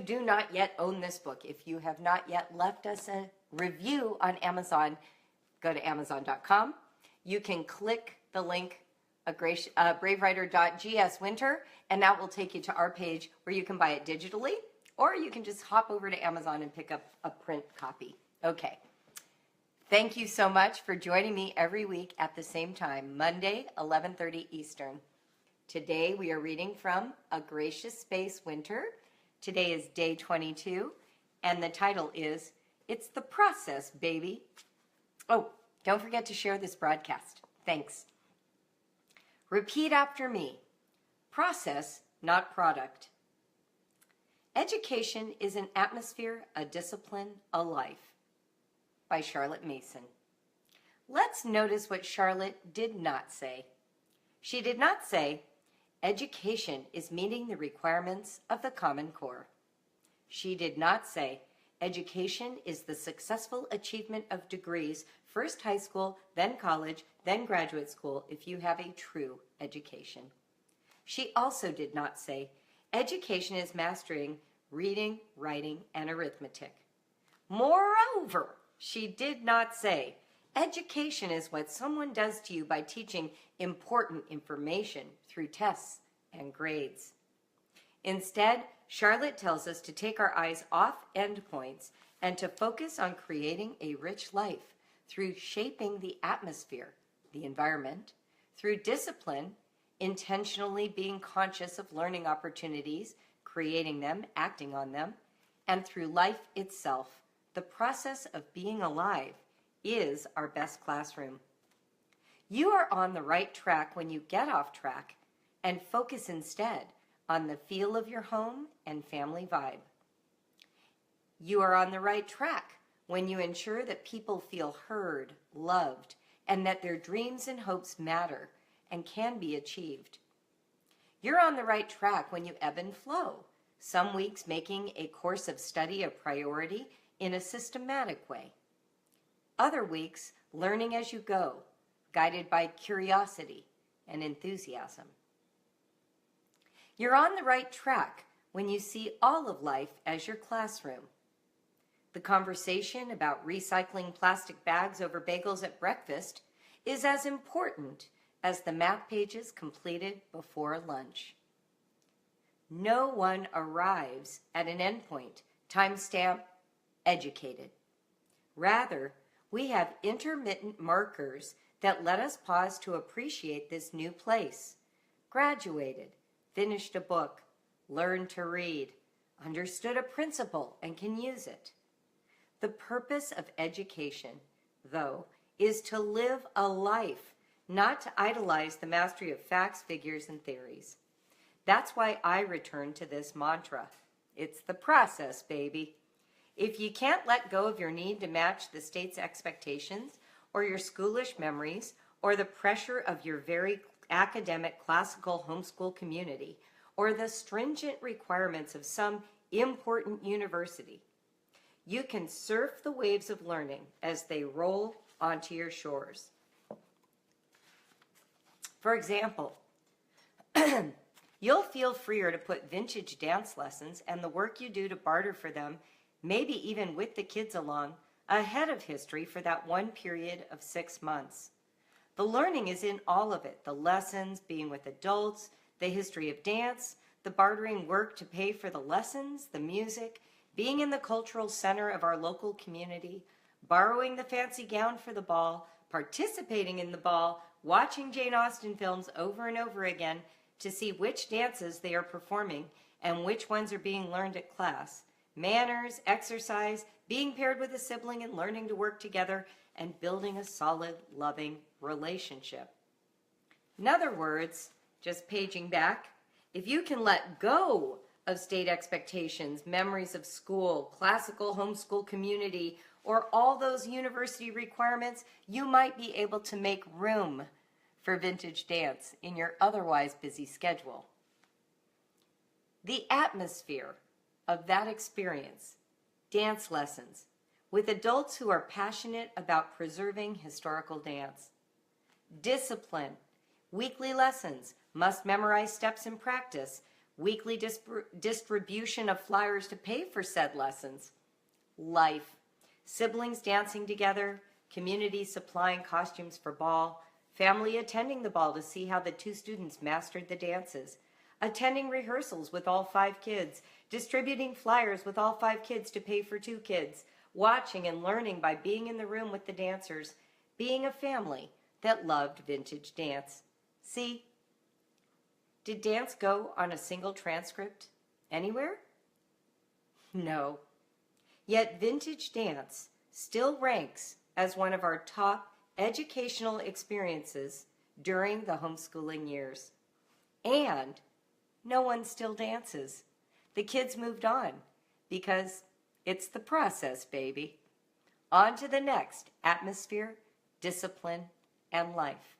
do not yet own this book, if you have not yet left us a review on Amazon, go to Amazon.com. You can click the link, bravewriter.gswinter, and that will take you to our page where you can buy it digitally, or you can just hop over to Amazon and pick up a print copy. Okay. Thank you so much for joining me every week at the same time, Monday, 11:30 Eastern. Today we are reading from A Gracious Space Winter. Today is day 22, and the title is It's the Process, Baby. Oh, don't forget to share this broadcast. Thanks. Repeat after me. Process, not product. Education is an atmosphere, a discipline, a life. By Charlotte Mason. Let's notice what Charlotte did not say. She did not say, education is meeting the requirements of the Common Core. She did not say, education is the successful achievement of degrees, first high school, then college, then graduate school, if you have a true education. She also did not say, education is mastering reading, writing, and arithmetic. Moreover, she did not say, education is what someone does to you by teaching important information through tests and grades. Instead, Charlotte tells us to take our eyes off endpoints and to focus on creating a rich life through shaping the atmosphere, the environment, through discipline, intentionally being conscious of learning opportunities, creating them, acting on them, and through life itself. The process of being alive is our best classroom. You are on the right track when you get off track and focus instead on the feel of your home and family vibe. You are on the right track when you ensure that people feel heard, loved, and that their dreams and hopes matter and can be achieved. You're on the right track when you ebb and flow, some weeks making a course of study a priority in a systematic way. Other weeks, learning as you go, guided by curiosity and enthusiasm. You're on the right track when you see all of life as your classroom. The conversation about recycling plastic bags over bagels at breakfast is as important as the math pages completed before lunch. No one arrives at an endpoint, timestamp, educated. Rather, we have intermittent markers that let us pause to appreciate this new place. Graduated, finished a book, learned to read, understood a principle and can use it. The purpose of education, though, is to live a life, not to idolize the mastery of facts, figures, and theories. That's why I return to this mantra. It's the process, baby. If you can't let go of your need to match the state's expectations, or your schoolish memories, or the pressure of your very academic classical homeschool community, or the stringent requirements of some important university, you can surf the waves of learning as they roll onto your shores. For example, you'll feel freer to put vintage dance lessons and the work you do to barter for them, maybe even with the kids along, ahead of history for that one period of 6 months. The learning is in all of it, the lessons, being with adults, the history of dance, the bartering work to pay for the lessons, the music, being in the cultural center of our local community, borrowing the fancy gown for the ball, participating in the ball, watching Jane Austen films over and over again to see which dances they are performing and which ones are being learned at class, manners, exercise, being paired with a sibling and learning to work together, and building a solid, loving relationship. In other words, just paging back, if you can let go of state expectations, memories of school, classical homeschool community, or all those university requirements, you might be able to make room for vintage dance in your otherwise busy schedule. The atmosphere of that experience, dance lessons, with adults who are passionate about preserving historical dance. Discipline, weekly lessons, must memorize steps and practice, weekly distribution of flyers to pay for said lessons. Life, siblings dancing together, community supplying costumes for ball, family attending the ball to see how the 2 students mastered the dances, attending rehearsals with all 5 kids, distributing flyers with all 5 kids to pay for 2 kids, watching and learning by being in the room with the dancers, being a family that loved vintage dance. See? Did dance go on a single transcript anywhere? No. Yet vintage dance still ranks as one of our top educational experiences during the homeschooling years. And no one still dances. The kids moved on because it's the process, baby. On to the next: atmosphere, discipline, and life.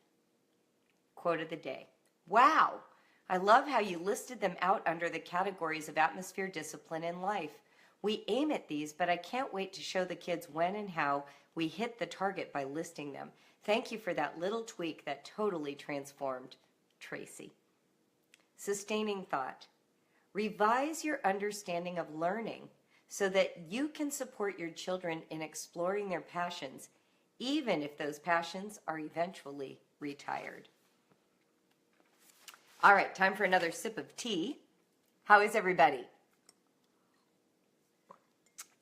Quote of the day. Wow! I love how you listed them out under the categories of atmosphere, discipline, and life. We aim at these, but I can't wait to show the kids when and how we hit the target by listing them. Thank you for that little tweak that totally transformed Tracy. Sustaining thought. Revise your understanding of learning so that you can support your children in exploring their passions, even if those passions are eventually retired. All right, time for another sip of tea. How is everybody?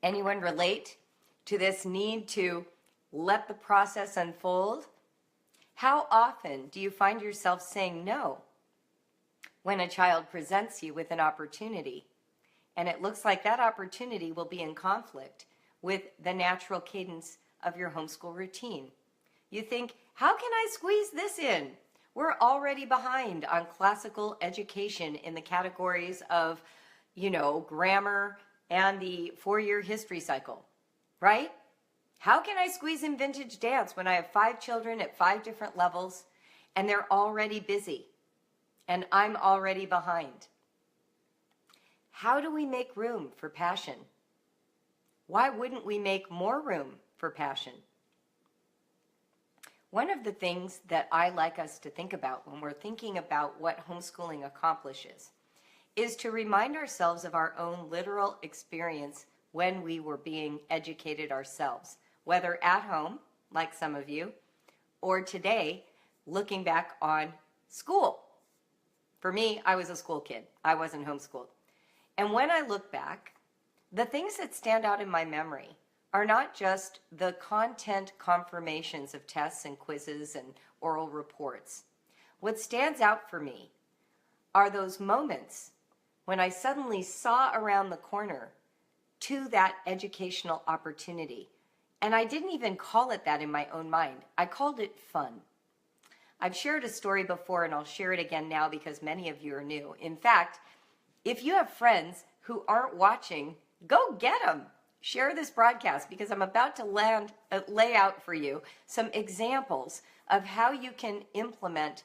Anyone relate to this need to let the process unfold? How often do you find yourself saying no when a child presents you with an opportunity and it looks like that opportunity will be in conflict with the natural cadence of your homeschool routine? You think, how can I squeeze this in? We're already behind on classical education in the categories of, grammar and the 4-year history cycle, right? How can I squeeze in vintage dance when I have 5 children at 5 different levels and they're already busy and I'm already behind? How do we make room for passion? Why wouldn't we make more room for passion? One of the things that I like us to think about when we're thinking about what homeschooling accomplishes is to remind ourselves of our own literal experience when we were being educated ourselves, whether at home, like some of you, or today, looking back on school. For me, I was a school kid. I wasn't homeschooled. And when I look back, the things that stand out in my memory are not just the content confirmations of tests and quizzes and oral reports. What stands out for me are those moments when I suddenly saw around the corner to that educational opportunity. And I didn't even call it that in my own mind. I called it fun. I've shared a story before, and I'll share it again now because many of you are new. In fact, if you have friends who aren't watching, go get them. Share this broadcast because I'm about to lay out for you some examples of how you can implement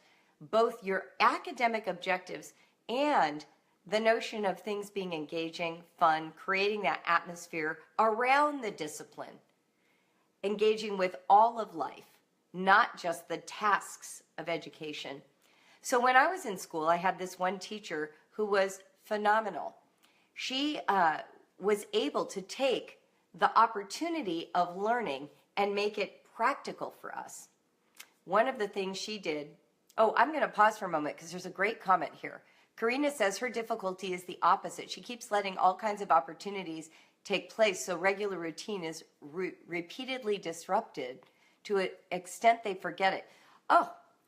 both your academic objectives and the notion of things being engaging, fun, creating that atmosphere around the discipline, engaging with all of life, not just the tasks of education. So when I was in school, I had this one teacher who was phenomenal. She was able to take the opportunity of learning and make it practical for us. One of the things she did, I'm going to pause for a moment because there's a great comment here. Karina says her difficulty is the opposite. She keeps letting all kinds of opportunities take place, so regular routine is repeatedly disrupted to an extent they forget it.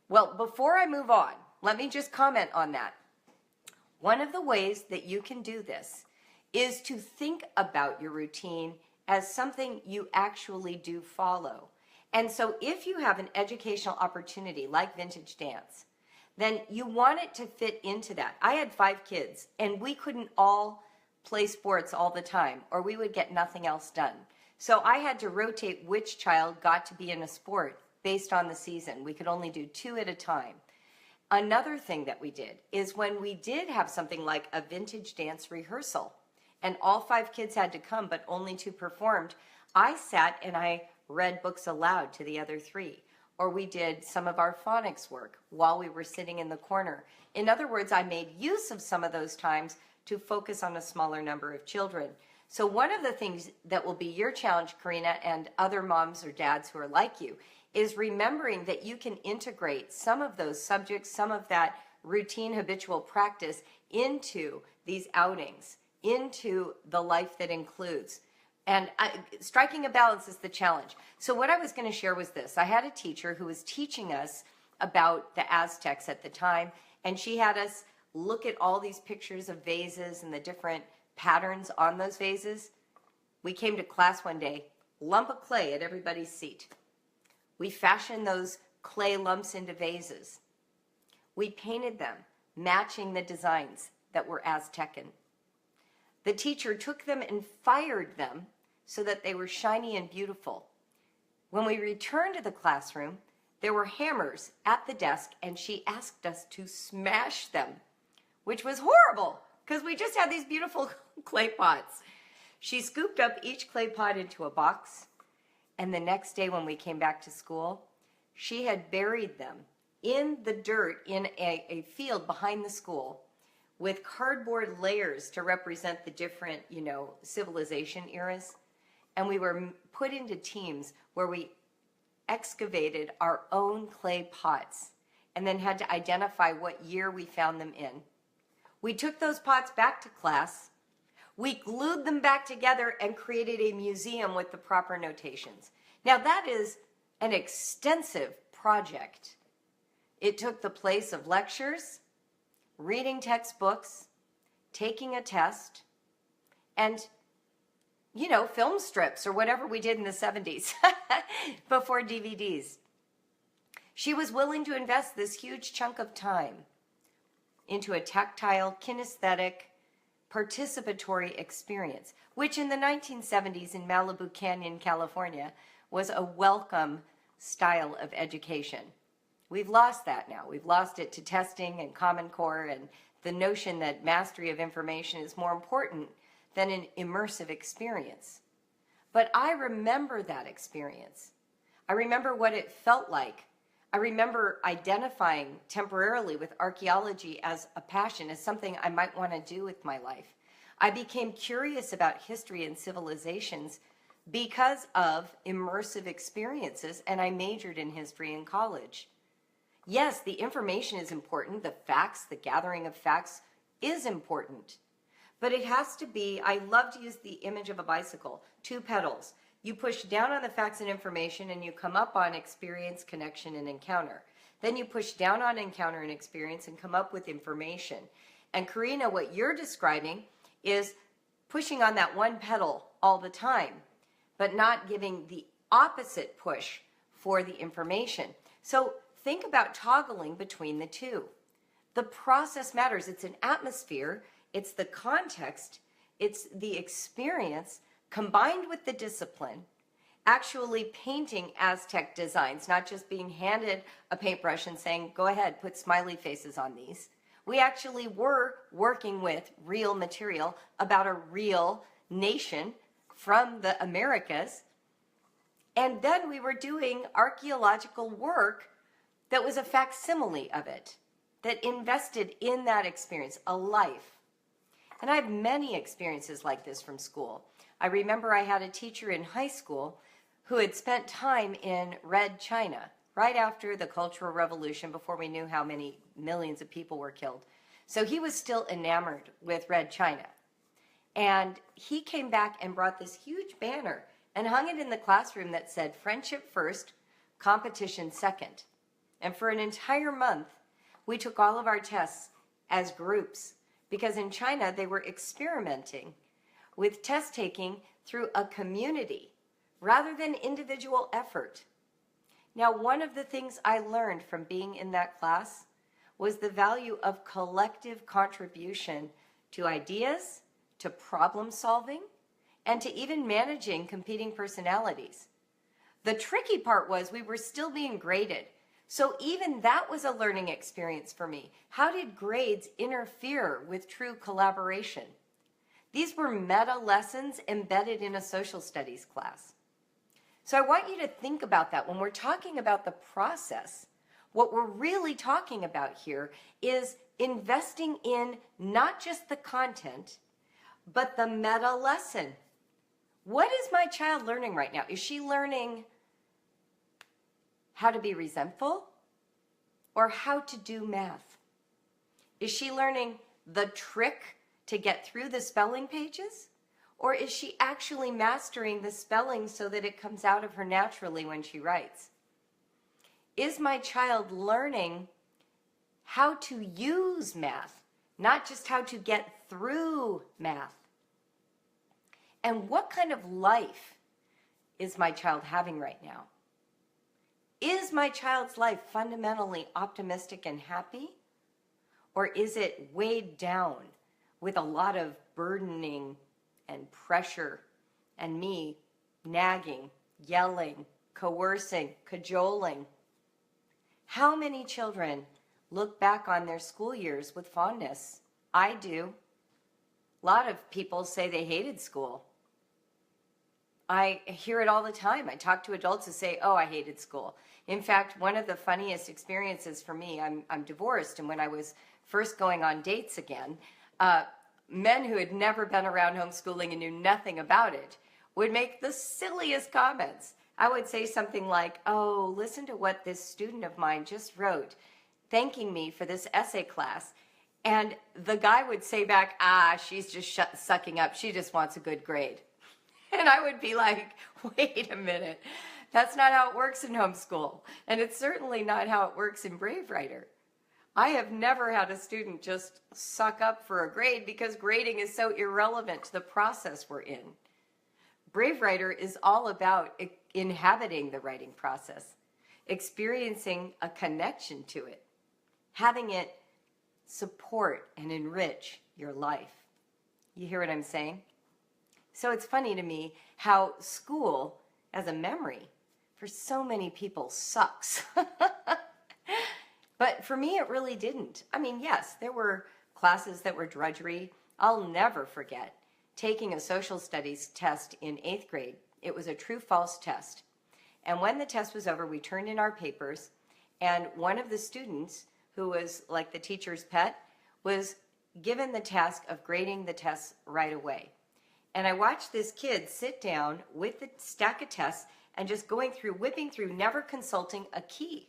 Well, before I move on, let me just comment on that. One of the ways that you can do this is to think about your routine as something you actually do follow. And so if you have an educational opportunity like vintage dance, then you want it to fit into that. I had 5 kids, and we couldn't all play sports all the time, or we would get nothing else done. So I had to rotate which child got to be in a sport based on the season. We could only do 2 at a time. Another thing that we did is when we did have something like a vintage dance rehearsal, and all 5 kids had to come, but only 2 performed, I sat and I read books aloud to the other 3. or we did some of our phonics work while we were sitting in the corner. In other words, I made use of some of those times to focus on a smaller number of children. So one of the things that will be your challenge, Karina, and other moms or dads who are like you, is remembering that you can integrate some of those subjects, some of that routine habitual practice into these outings, into the life that includes. And striking a balance is the challenge. So what I was going to share was this. I had a teacher who was teaching us about the Aztecs at the time, and she had us look at all these pictures of vases and the different patterns on those vases. We came to class one day, lump of clay at everybody's seat. We fashioned those clay lumps into vases. We painted them, matching the designs that were Aztecan. The teacher took them and fired them so that they were shiny and beautiful. When we returned to the classroom, there were hammers at the desk, and she asked us to smash them, which was horrible because we just had these beautiful clay pots. She scooped up each clay pot into a box, and the next day when we came back to school, she had buried them in the dirt in a field behind the school with cardboard layers to represent the different, civilization eras. And we were put into teams where we excavated our own clay pots and then had to identify what year we found them in. We took those pots back to class. We glued them back together and created a museum with the proper notations. Now that is an extensive project. It took the place of lectures, reading textbooks, taking a test, and, film strips or whatever we did in the 70s before DVDs. She was willing to invest this huge chunk of time into a tactile, kinesthetic, participatory experience, which in the 1970s in Malibu Canyon, California, was a welcome style of education. We've lost that now. We've lost it to testing and Common Core and the notion that mastery of information is more important than an immersive experience. But I remember that experience. I remember what it felt like. I remember identifying temporarily with archaeology as a passion, as something I might want to do with my life. I became curious about history and civilizations because of immersive experiences, and I majored in history in college. Yes, the information is important. The facts, the gathering of facts is important. But it has to be, I love to use the image of a bicycle, 2 pedals. You push down on the facts and information and you come up on experience, connection, and encounter. Then you push down on encounter and experience and come up with information. And Karina, what you're describing is pushing on that one pedal all the time, but not giving the opposite push for the information. So think about toggling between the two. The process matters. It's an atmosphere. It's the context. It's the experience combined with the discipline, actually painting Aztec designs, not just being handed a paintbrush and saying, go ahead, put smiley faces on these. We actually were working with real material about a real nation from the Americas. And then we were doing archaeological work that was a facsimile of it, that invested in that experience, a life. And I have many experiences like this from school. I remember I had a teacher in high school who had spent time in Red China right after the Cultural Revolution, before we knew how many millions of people were killed. So he was still enamored with Red China. And he came back and brought this huge banner and hung it in the classroom that said, friendship first, competition second. And for an entire month, we took all of our tests as groups, because in China, they were experimenting with test taking through a community rather than individual effort. Now, one of the things I learned from being in that class was the value of collective contribution to ideas, to problem solving, and to even managing competing personalities. The tricky part was we were still being graded. So even that was a learning experience for me. How did grades interfere with true collaboration? These were meta lessons embedded in a social studies class. So I want you to think about that when we're talking about the process. What we're really talking about here is investing in not just the content, but the meta lesson. What is my child learning right now? Is she learning how to be resentful or how to do math? Is she learning the trick to get through the spelling pages? Or is she actually mastering the spelling so that it comes out of her naturally when she writes? Is my child learning how to use math, not just how to get through math? And what kind of life is my child having right now? Is my child's life fundamentally optimistic and happy? Or is it weighed down with a lot of burdening and pressure and me nagging, yelling, coercing, cajoling? How many children look back on their school years with fondness? I do. A lot of people say they hated school. I hear it all the time. I talk to adults who say, oh, I hated school. In fact, one of the funniest experiences for me, I'm divorced, and when I was first going on dates again, men who had never been around homeschooling and knew nothing about it would make the silliest comments. I would say something like, oh, listen to what this student of mine just wrote, thanking me for this essay class. And the guy would say back, she's just sucking up. She just wants a good grade. And I would be like, wait a minute. That's not how it works in homeschool. And it's certainly not how it works in Brave Writer. I have never had a student just suck up for a grade because grading is so irrelevant to the process we're in. Brave Writer is all about inhabiting the writing process, experiencing a connection to it, having it support and enrich your life. You hear what I'm saying? So it's funny to me how school, as a memory, for so many people sucks. But for me, it really didn't. I mean, yes, there were classes that were drudgery. I'll never forget taking a social studies test in 8th grade. It was a true-false test. And when the test was over, we turned in our papers, and one of the students, who was like the teacher's pet, was given the task of grading the tests right away. And I watched this kid sit down with the stack of tests and just going through, whipping through, never consulting a key.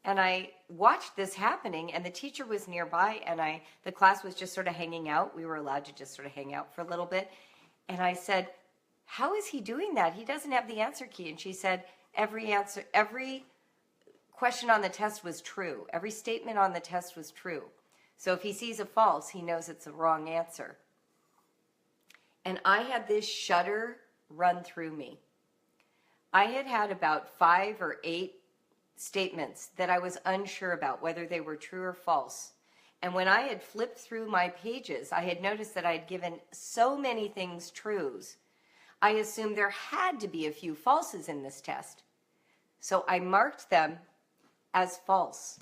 And I watched this happening, and the teacher was nearby, and the class was just sort of hanging out. We were allowed to just sort of hang out for a little bit. And I said, how is he doing that? He doesn't have the answer key. And she said, every question on the test was true. Every statement on the test was true. So if he sees a false, he knows it's a wrong answer. And I had this shudder run through me. I had had about 5 or 8 statements that I was unsure about whether they were true or false. And when I had flipped through my pages, I had noticed that I had given so many things trues. I assumed there had to be a few falses in this test. So I marked them as false.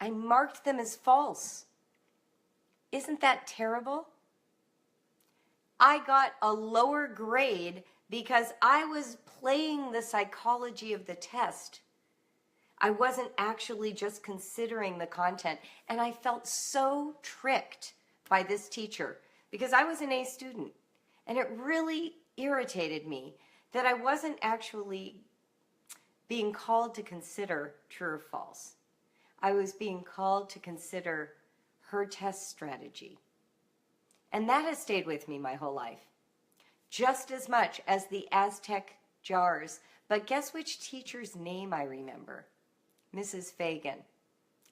I marked them as false. Isn't that terrible? I got a lower grade because I was playing the psychology of the test. I wasn't actually just considering the content, and I felt so tricked by this teacher because I was an A student, and it really irritated me that I wasn't actually being called to consider true or false. I was being called to consider her test strategy. And that has stayed with me my whole life, just as much as the Aztec jars. But guess which teacher's name I remember? Mrs. Fagan.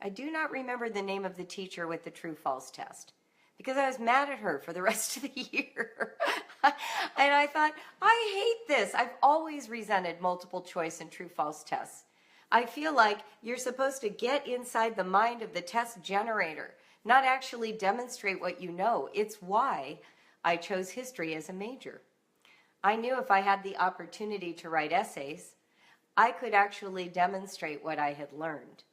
I do not remember the name of the teacher with the true-false test because I was mad at her for the rest of the year. And I thought, I hate this. I've always resented multiple choice and true-false tests. I feel like you're supposed to get inside the mind of the test generator, not actually demonstrate what you know. It's why I chose history as a major. I knew if I had the opportunity to write essays, I could actually demonstrate what I had learned.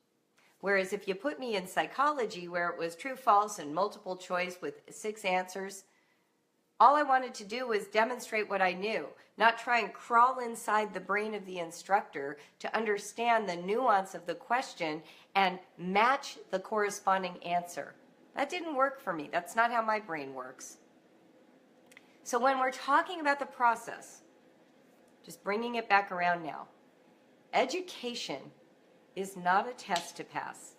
Whereas if you put me in psychology where it was true, false, and multiple choice with 6 answers, All I wanted to do was demonstrate what I knew, not try and crawl inside the brain of the instructor to understand the nuance of the question and match the corresponding answer. That didn't work for me. That's not how my brain works. So when we're talking about the process, just bringing it back around now, education is not a test to pass.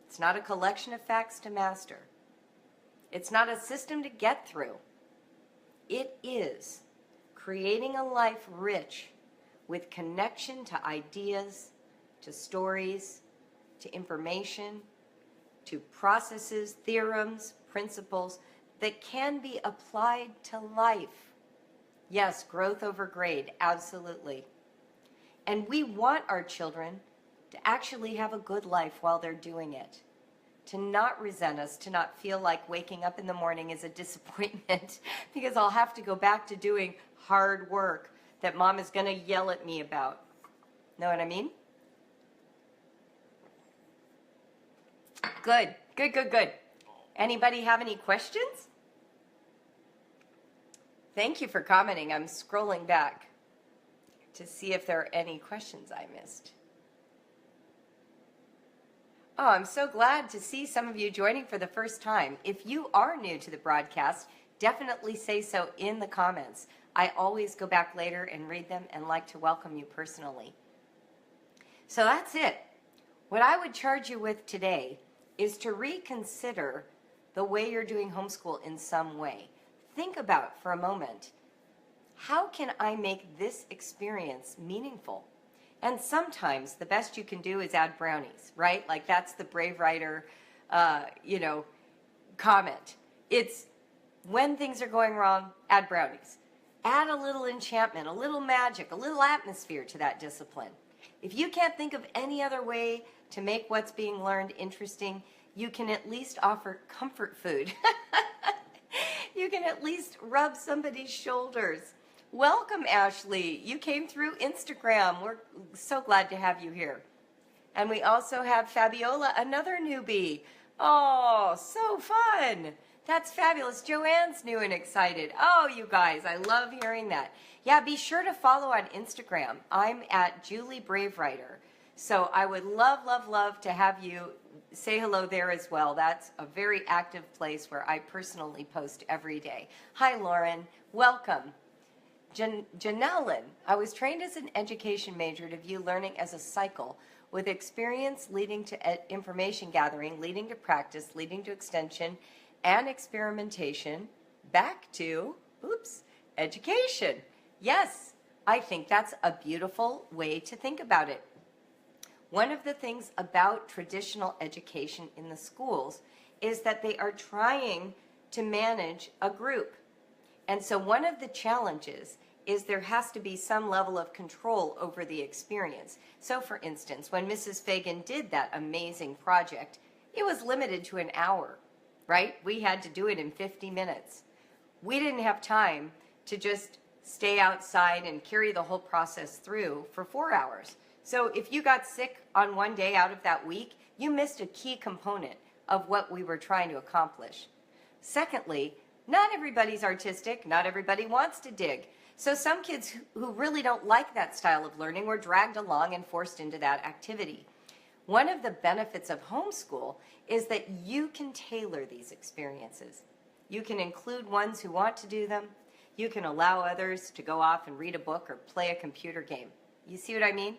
It's not a collection of facts to master. It's not a system to get through. It is creating a life rich with connection to ideas, to stories, to information, to processes, theorems, principles that can be applied to life. Yes, growth over grade, absolutely. And we want our children to actually have a good life while they're doing it, to not resent us, to not feel like waking up in the morning is a disappointment because I'll have to go back to doing hard work that mom is going to yell at me about. Know what I mean? Good, good, good, good. Anybody have any questions? Thank you for commenting. I'm scrolling back to see if there are any questions I missed. Oh, I'm so glad to see some of you joining for the first time. If you are new to the broadcast, definitely say so in the comments. I always go back later and read them and like to welcome you personally. So that's it. What I would charge you with today is to reconsider the way you're doing homeschool in some way. Think about for a moment, how can I make this experience meaningful? And sometimes the best you can do is add brownies, right? Like that's the Brave Writer, comment. It's when things are going wrong, add brownies. Add a little enchantment, a little magic, a little atmosphere to that discipline. If you can't think of any other way to make what's being learned interesting, you can at least offer comfort food. You can at least rub somebody's shoulders. Welcome, Ashley. You came through Instagram. We're so glad to have you here. And we also have Fabiola, another newbie. Oh, so fun. That's fabulous. Joanne's new and excited. Oh, you guys, I love hearing that. Yeah, be sure to follow on Instagram. I'm at Julie Brave Writer. So I would love, love, love to have you say hello there as well. That's a very active place where I personally post every day. Hi, Lauren. Welcome. Janellen, I was trained as an education major to view learning as a cycle with experience leading to information gathering, leading to practice, leading to extension and experimentation, back to, education. Yes, I think that's a beautiful way to think about it. One of the things about traditional education in the schools is that they are trying to manage a group. And so one of the challenges is there has to be some level of control over the experience. So for instance, when Mrs. Fagan did that amazing project, it was limited to an hour, right? We had to do it in 50 minutes. We didn't have time to just stay outside and carry the whole process through for 4 hours. So if you got sick on one day out of that week, you missed a key component of what we were trying to accomplish. Secondly, not everybody's artistic, not everybody wants to dig. So some kids who really don't like that style of learning were dragged along and forced into that activity. One of the benefits of homeschool is that you can tailor these experiences. You can include ones who want to do them. You can allow others to go off and read a book or play a computer game. You see what I mean?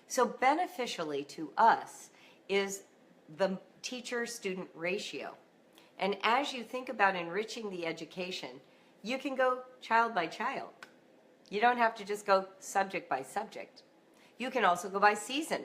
So beneficially to us is the teacher-student ratio. And as you think about enriching the education, you can go child by child. You don't have to just go subject by subject. You can also go by season.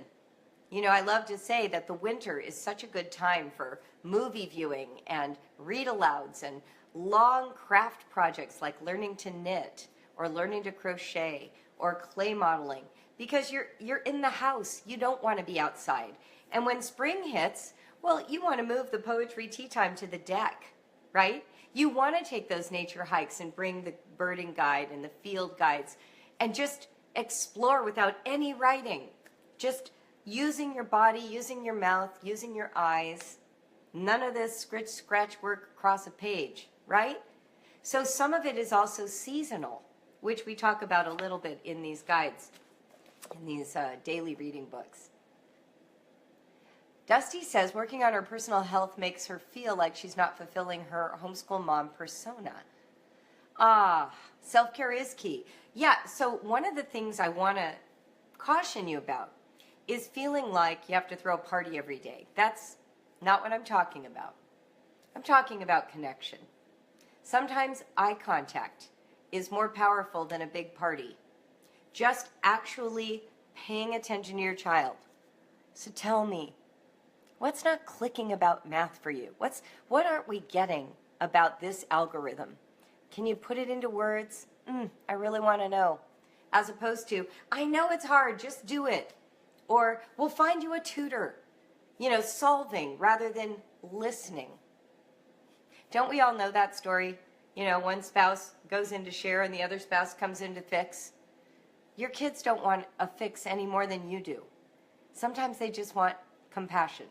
You know, I love to say that the winter is such a good time for movie viewing and read-alouds and long craft projects like learning to knit or learning to crochet or clay modeling, because you're in the house. You don't want to be outside. And when spring hits, well, you want to move the poetry tea time to the deck, right? You want to take those nature hikes and bring the birding guide and the field guides and just explore without any writing. Just using your body, using your mouth, using your eyes. None of this scratch work across a page, right? So some of it is also seasonal, which we talk about a little bit in these guides, in these daily reading books. Dusty says working on her personal health makes her feel like she's not fulfilling her homeschool mom persona. Self-care is key. Yeah, so one of the things I want to caution you about is feeling like you have to throw a party every day. That's not what I'm talking about. I'm talking about connection. Sometimes eye contact is more powerful than a big party. Just actually paying attention to your child. So tell me, what's not clicking about math for you? What aren't we getting about this algorithm? Can you put it into words? I really want to know. As opposed to, I know it's hard, just do it. Or, we'll find you a tutor. Solving rather than listening. Don't we all know that story? One spouse goes in to share and the other spouse comes in to fix. Your kids don't want a fix any more than you do. Sometimes they just want compassion.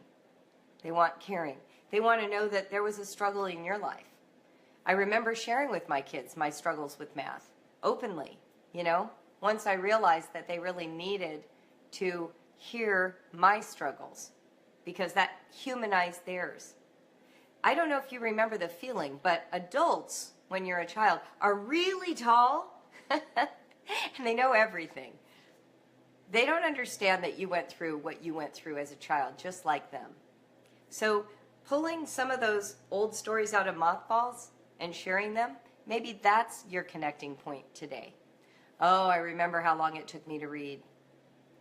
They want caring. They want to know that there was a struggle in your life. I remember sharing with my kids my struggles with math openly, once I realized that they really needed to hear my struggles because that humanized theirs. I don't know if you remember the feeling, but adults, when you're a child, are really tall and they know everything. They don't understand that you went through what you went through as a child, just like them. So pulling some of those old stories out of mothballs and sharing them, maybe that's your connecting point today. Oh, I remember how long it took me to read.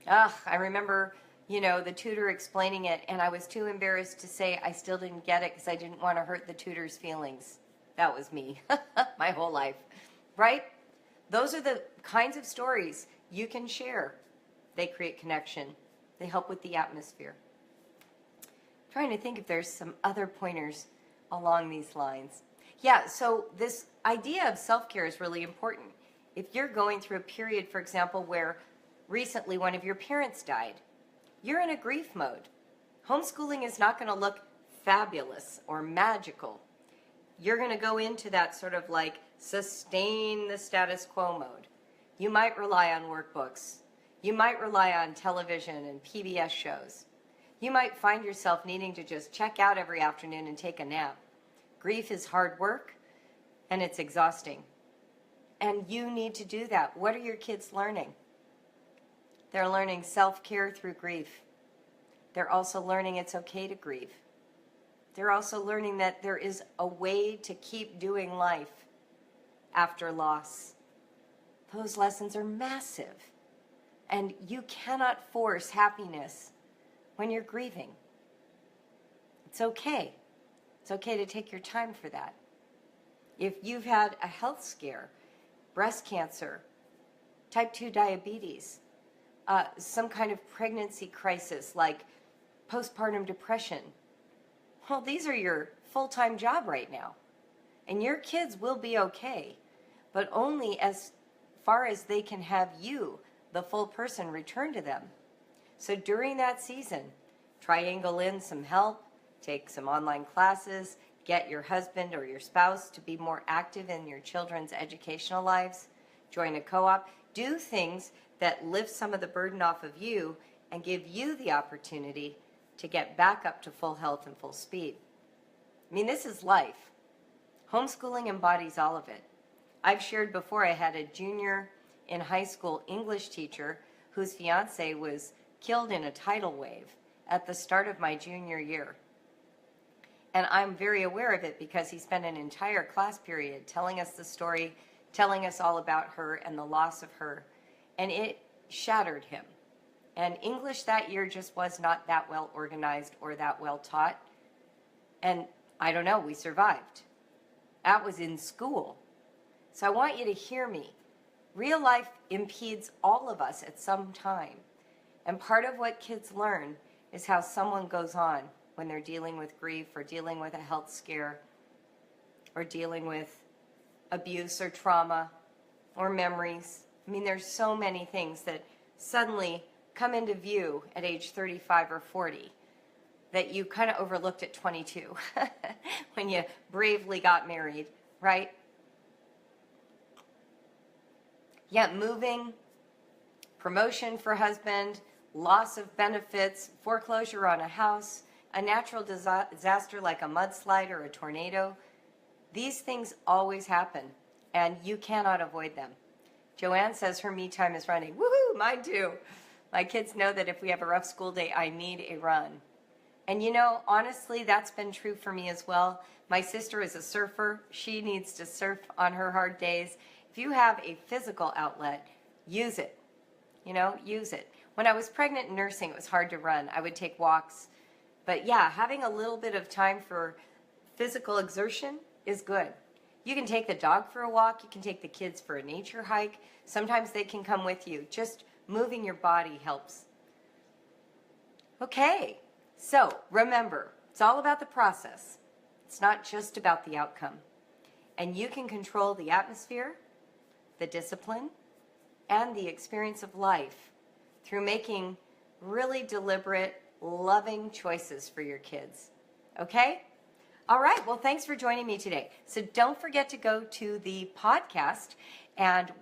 I remember, the tutor explaining it, and I was too embarrassed to say I still didn't get it because I didn't want to hurt the tutor's feelings. That was me, my whole life, right? Those are the kinds of stories you can share. They create connection. They help with the atmosphere. I'm trying to think if there's some other pointers along these lines. Yeah, so this idea of self-care is really important. If you're going through a period, for example, where recently one of your parents died, you're in a grief mode. Homeschooling is not going to look fabulous or magical. You're going to go into that sort of like sustain the status quo mode. You might rely on workbooks. You might rely on television and PBS shows. You might find yourself needing to just check out every afternoon and take a nap. Grief is hard work and it's exhausting. And you need to do that. What are your kids learning? They're learning self-care through grief. They're also learning it's okay to grieve. They're also learning that there is a way to keep doing life after loss. Those lessons are massive. And you cannot force happiness when you're grieving. It's okay. It's okay to take your time for that. If you've had a health scare, breast cancer, type 2 diabetes, some kind of pregnancy crisis like postpartum depression, well, these are your full-time job right now. And your kids will be okay, but only as far as they can have you, the full person, return to them. So during that season, triangle in some help, take some online classes, get your husband or your spouse to be more active in your children's educational lives, join a co-op, do things that lift some of the burden off of you and give you the opportunity to get back up to full health and full speed. I mean, this is life. Homeschooling embodies all of it. I've shared before I had a junior in high school English teacher whose fiance was killed in a tidal wave at the start of my junior year. And I'm very aware of it because he spent an entire class period telling us the story, telling us all about her and the loss of her. And it shattered him. And English that year just was not that well organized or that well taught. And I don't know, we survived. That was in school. So I want you to hear me. Real life impedes all of us at some time. And part of what kids learn is how someone goes on when they're dealing with grief or dealing with a health scare or dealing with abuse or trauma or memories. I mean, there's so many things that suddenly come into view at age 35 or 40 that you kind of overlooked at 22 when you bravely got married, right? Yeah, moving, promotion for husband, loss of benefits, foreclosure on a house, a natural disaster like a mudslide or a tornado. These things always happen, and you cannot avoid them. Joanne says her me time is running. Woohoo, mine too. My kids know that if we have a rough school day, I need a run. And you know, honestly, that's been true for me as well. My sister is a surfer. She needs to surf on her hard days. If you have a physical outlet, use it. You know, use it. When I was pregnant and nursing, it was hard to run. I would take walks. But yeah, having a little bit of time for physical exertion is good. You can take the dog for a walk. You can take the kids for a nature hike. Sometimes they can come with you. Just moving your body helps. Okay, so remember, it's all about the process. It's not just about the outcome. And you can control the atmosphere, the discipline, and the experience of life through making really deliberate, loving choices for your kids. Okay? All right, well, thanks for joining me today. So don't forget to go to the podcast and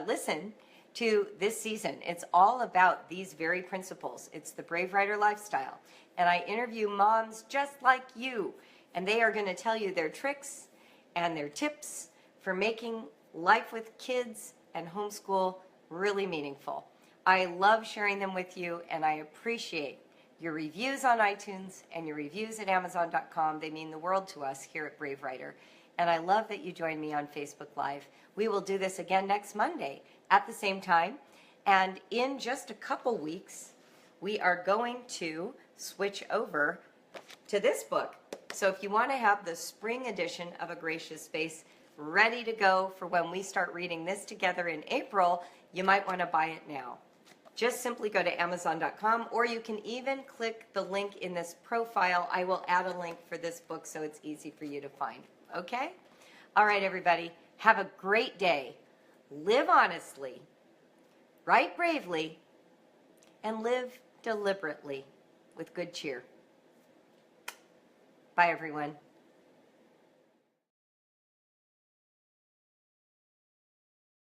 listen to this season. It's all about these very principles. It's the Brave Writer lifestyle. And I interview moms just like you, and they are going to tell you their tricks and their tips for making life with kids and homeschool really meaningful. I love sharing them with you, and I appreciate your reviews on iTunes and your reviews at Amazon.com. They mean the world to us here at Brave Writer. And I love that you join me on Facebook Live. We will do this again next Monday at the same time. And in just a couple weeks, we are going to switch over to this book. So if you want to have the spring edition of A Gracious Space ready to go for when we start reading this together in April, you might want to buy it now. Just simply go to Amazon.com, or you can even click the link in this profile. I will add a link for this book so it's easy for you to find. Okay? All right, everybody. Have a great day. Live honestly, write bravely, and live deliberately with good cheer. Bye, everyone.